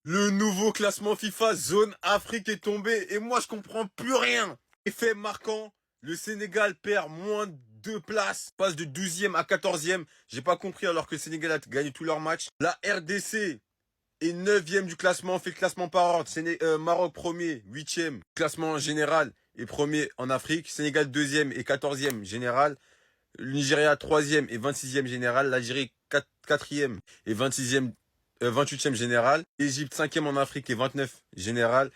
Le nouveau classement FIFA Zone Afrique est tombé et moi je comprends plus rien. Effet marquant, le Sénégal perd moins de 2 places, passe de 12e à 14e. J'ai pas compris alors que le Sénégal a gagné tous leurs matchs. La RDC est 9e du classement, fait le classement par ordre. Maroc premier, 8e, classement général et premier en Afrique. Sénégal 2e et 14e général. Le Nigeria 3e et 26e général. L'Algérie 4e et 28e général. L'Égypte 5e en Afrique et 29 général.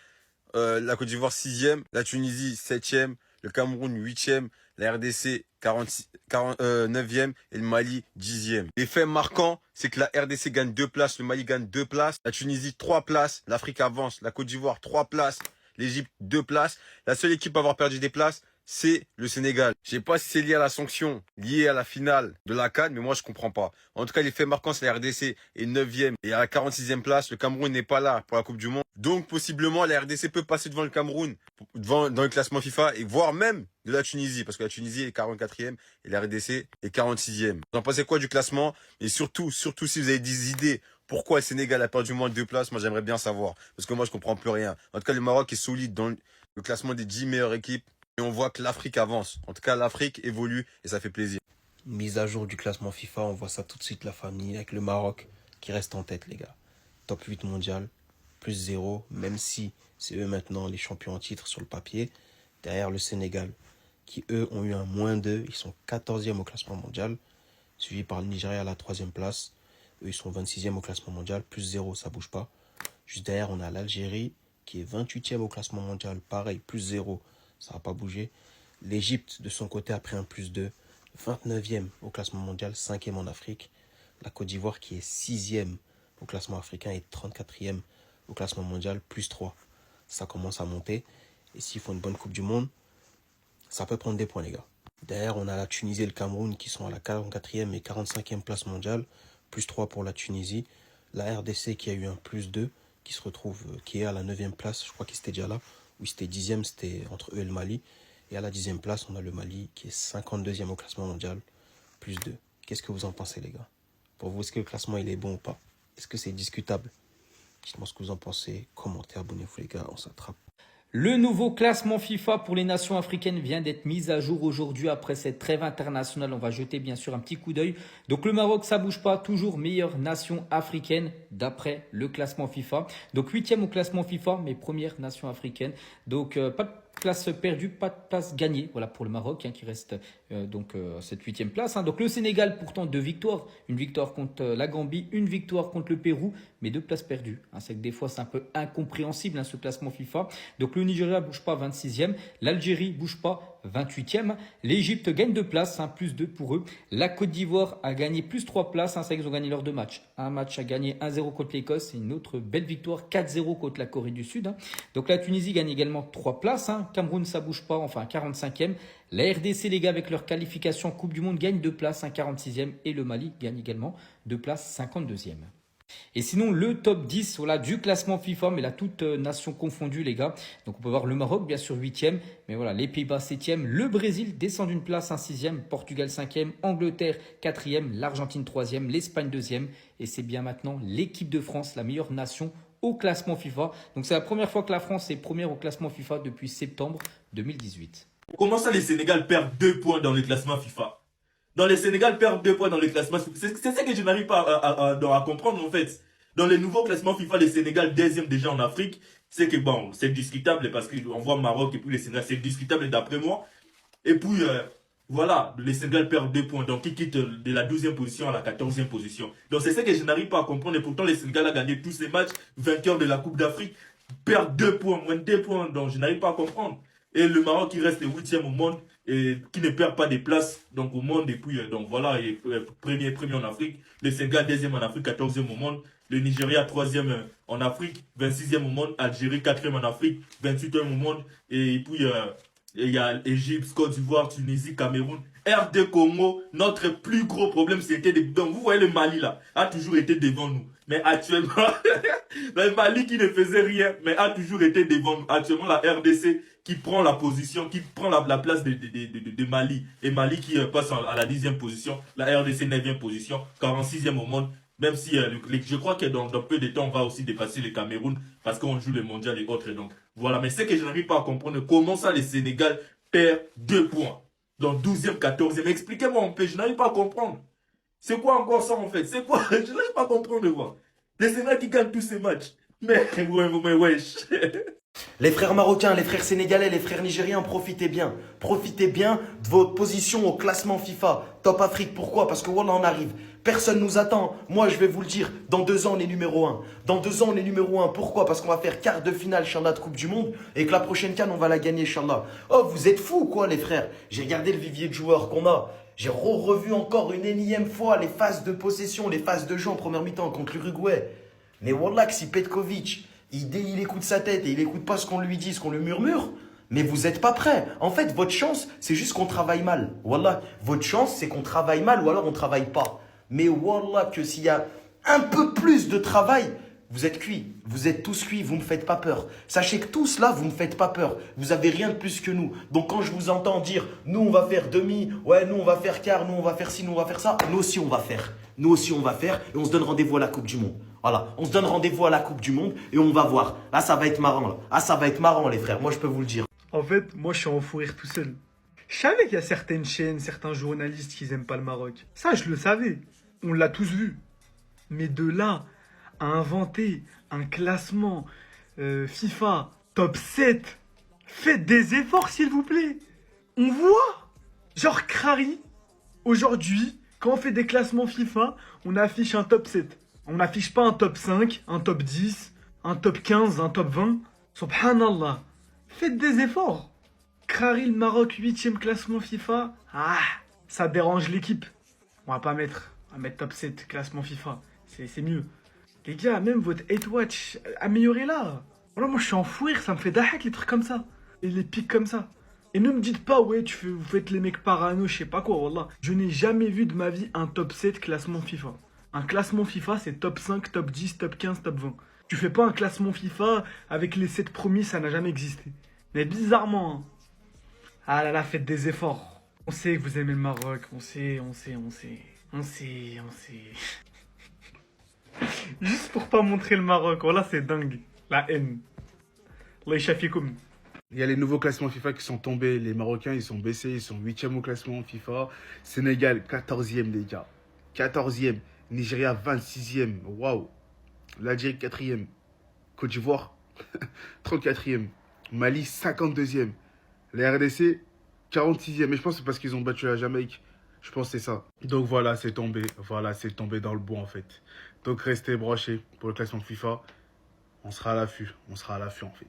La Côte d'Ivoire 6e. La Tunisie 7e. Le Cameroun 8e. La RDC 9e. Et le Mali 10e. Les faits marquants, c'est que la RDC gagne 2 places. Le Mali gagne 2 places. La Tunisie 3 places. L'Afrique avance. La Côte d'Ivoire 3 places. L'Égypte 2 places. La seule équipe à avoir perdu des places, c'est le Sénégal. Je sais pas si c'est lié à la sanction, lié à la finale de la CAN, mais moi je comprends pas. En tout cas, les faits marquants, c'est la RDC est 9e et à la 46e place. Le Cameroun n'est pas là pour la Coupe du Monde. Donc possiblement, la RDC peut passer devant le Cameroun, dans le classement FIFA, et voire même de la Tunisie, parce que la Tunisie est 44e et la RDC est 46e. Vous en pensez quoi du classement? Et surtout si vous avez des idées pourquoi le Sénégal a perdu moins de 2 places, moi j'aimerais bien savoir. Parce que moi je comprends plus rien. En tout cas, le Maroc est solide dans le classement des 10 meilleures équipes. Et on voit que l'Afrique avance. En tout cas, l'Afrique évolue et ça fait plaisir. Mise à jour du classement FIFA, on voit ça tout de suite, la famille, avec le Maroc qui reste en tête, les gars. Top 8 mondial, plus 0, même si c'est eux maintenant les champions en titre sur le papier. Derrière le Sénégal, qui eux ont eu un moins 2, ils sont 14e au classement mondial, suivi par le Nigeria à la 3e place. Eux, ils sont 26e au classement mondial, plus 0, ça bouge pas. Juste derrière, on a l'Algérie, qui est 28e au classement mondial, pareil, plus 0, ça va pas bouger. L'Égypte, de son côté, a pris un plus 2, 29e au classement mondial, 5e en Afrique. La Côte d'Ivoire qui est 6e au classement africain et 34e au classement mondial, plus 3. Ça commence à monter. Et s'ils font une bonne Coupe du Monde, ça peut prendre des points, les gars. Derrière, on a la Tunisie et le Cameroun qui sont à la 44e et 45e place mondiale, plus 3 pour la Tunisie. La RDC qui a eu un plus 2, qui se retrouve, qui est à la 9e place, je crois qu'ils étaient déjà là, ou c'était 10e, c'était entre eux et le Mali. Et à la 10e place, on a le Mali qui est 52e au classement mondial, plus 2. Qu'est-ce que vous en pensez, les gars? Pour vous, est-ce que le classement il est bon ou pas? Est-ce que c'est discutable? Dites-moi ce que vous en pensez. Commentez, abonnez-vous, les gars, on s'attrape. Le nouveau classement FIFA pour les nations africaines vient d'être mis à jour aujourd'hui après cette trêve internationale. On va jeter bien sûr un petit coup d'œil. Donc le Maroc, ça bouge pas, toujours meilleure nation africaine d'après le classement FIFA. Donc 8e au classement FIFA, mais première nation africaine. Donc pas de place perdue, pas de place gagnée. Voilà pour le Maroc qui reste cette 8e place. Donc le Sénégal, pourtant 2 victoires. Une victoire contre la Gambie, une victoire contre le Pérou, mais 2 places perdues. C'est que des fois c'est un peu incompréhensible ce classement FIFA. Donc le Nigeria bouge pas, 26e. L'Algérie bouge pas, 28e. L'Égypte gagne 2 places, plus 2 pour eux. La Côte d'Ivoire a gagné plus 3 places. C'est vrai qu'ils ont gagné leurs 2 matchs. Un match a gagné 1-0 contre l'Écosse et une autre belle victoire 4-0 contre la Corée du Sud. Donc la Tunisie gagne également 3 places. Cameroun, ça bouge pas, enfin 45e. La RDC, les gars, avec leur qualification Coupe du Monde, gagne 2 places, 46e. Et le Mali gagne également 2 places, 52e. Et sinon, le top 10 voilà, du classement FIFA, mais là, toute nation confondue, les gars. Donc, on peut voir le Maroc, bien sûr, 8e. Mais voilà, les Pays-Bas, 7e. Le Brésil descend d'une place, 6e. Portugal, 5e. Angleterre, 4e. L'Argentine, 3e. L'Espagne, 2e. Et c'est bien maintenant l'équipe de France, la meilleure nation au classement FIFA. Donc, c'est la première fois que la France est première au classement FIFA depuis septembre 2018. Comment ça, les Sénégal perdent 2 points dans le classement FIFA? Dans les Sénégal perdent 2 points dans le classement FIFA. C'est ça que je n'arrive pas à comprendre, en fait. Dans les nouveaux classements FIFA, les Sénégal 2e déjà en Afrique. C'est que bon, c'est discutable parce qu'on voit Maroc et puis les Sénégal, c'est discutable d'après moi. Et puis, voilà, les Sénégal perdent 2 points. Donc, ils quittent de la 12e position à la 14e position. Donc, c'est ça que je n'arrive pas à comprendre. Et pourtant, les Sénégal a gagné tous ces matchs, vainqueurs de la Coupe d'Afrique, perdent 2 points, moins de 2 points. Donc, je n'arrive pas à comprendre. Et le Maroc qui reste 8e au monde et qui ne perd pas de place donc au monde et puis donc voilà et premier en Afrique, le Sénégal 2e en Afrique, 14e au monde, le Nigeria 3e en Afrique, 26e au monde, Algérie 4e en Afrique, 28e au monde et puis il y a Égypte, Côte d'Ivoire, Tunisie, Cameroun, RD Congo. Notre plus gros problème c'était donc vous voyez le Mali là a toujours été devant nous. Mais actuellement, le Mali qui ne faisait rien, mais a toujours été devant nous. Actuellement, la RDC qui prend la position, qui prend la place de Mali. Et Mali qui passe à la 10e position. La RDC 9e position, 46e au monde. Même si je crois que dans peu de temps, on va aussi dépasser le Cameroun parce qu'on joue le mondial et autres. Donc voilà, mais c'est que je n'arrive pas à comprendre comment ça le Sénégal perd 2 points dans 12e, 14e. Expliquez-moi un peu, je n'arrive pas à comprendre. C'est quoi encore ça en fait? C'est quoi? Je n'arrive pas à comprendre. Moi. Le Sénégal qui gagne tous ces matchs. Mais wesh. Les frères marocains, les frères sénégalais, les frères nigériens, profitez bien. Profitez bien de votre position au classement FIFA. Top Afrique, pourquoi? Parce que voilà, on arrive. Personne nous attend. Moi, je vais vous le dire, dans 2 ans, on est numéro 1. Dans 2 ans, on est numéro 1. Pourquoi? Parce qu'on va faire quart de finale, Inch'Allah, de Coupe du Monde et que la prochaine CAN, on va la gagner, Inch'Allah. Oh, vous êtes fous, quoi, les frères. J'ai regardé le vivier de joueurs qu'on a. J'ai revu encore une énième fois les phases de possession, les phases de jeu en première mi-temps contre l'Uruguay. Mais wallah, que si Petkovic, il écoute sa tête et il écoute pas ce qu'on lui dit, ce qu'on lui murmure, mais vous n'êtes pas prêts. En fait, votre chance, c'est juste qu'on travaille mal. Wallah, votre chance, c'est qu'on travaille mal ou alors on travaille pas. Mais wallah, que s'il y a un peu plus de travail, vous êtes cuits. Vous êtes tous cuits, vous ne me faites pas peur. Sachez que tous là, vous ne me faites pas peur. Vous avez rien de plus que nous. Donc quand je vous entends dire, nous on va faire demi, ouais, nous on va faire quart, nous on va faire ci, nous on va faire ça, nous aussi on va faire. Nous aussi on va faire et on se donne rendez-vous à la Coupe du Monde. Voilà, on se donne rendez-vous à la Coupe du Monde et on va voir. Là, ça va être marrant. Là. Ah, ça va être marrant, les frères. Moi, je peux vous le dire. En fait, moi, je suis en fou rire tout seul. Je savais qu'il y a certaines chaînes, certains journalistes qui n'aiment pas le Maroc. Ça, je le savais. On l'a tous vu. Mais de là à inventer un classement FIFA top 7, faites des efforts, s'il vous plaît. On voit. Genre, Krari, aujourd'hui, quand on fait des classements FIFA, on affiche un top 7. On n'affiche pas un top 5, un top 10, un top 15, un top 20. Subhanallah. Faites des efforts. Krari, le Maroc, 8e classement FIFA. Ah, ça dérange l'équipe. On va mettre top 7 classement FIFA. C'est mieux. Les gars, même votre 8 watch, améliorez-la. Voilà, moi je suis en fou rire, ça me fait dahak les trucs comme ça. Et les pics comme ça. Et ne me dites pas, ouais, vous faites les mecs parano, je sais pas quoi, wallah. Je n'ai jamais vu de ma vie un top 7 classement FIFA. Un classement FIFA, c'est top 5, top 10, top 15, top 20. Tu fais pas un classement FIFA avec les 7 premiers, ça n'a jamais existé. Mais bizarrement, hein. Ah là là, faites des efforts. On sait que vous aimez le Maroc, on sait. Juste pour pas montrer le Maroc, voilà, c'est dingue. La haine. Allah yashafikoum. Il y a les nouveaux classements FIFA qui sont tombés. Les Marocains, ils sont baissés. Ils sont 8e au classement FIFA. Sénégal, 14e, les gars. 14e. Nigeria, 26e. Waouh. L'Algérie, 4e. Côte d'Ivoire, 34e. Mali, 52e. La RDC, 46e. Mais je pense que c'est parce qu'ils ont battu la Jamaïque. Je pense que c'est ça. Donc voilà, c'est tombé. Voilà, c'est tombé dans le bois, en fait. Donc restez branchés pour le classement FIFA. On sera à l'affût. On sera à l'affût, en fait.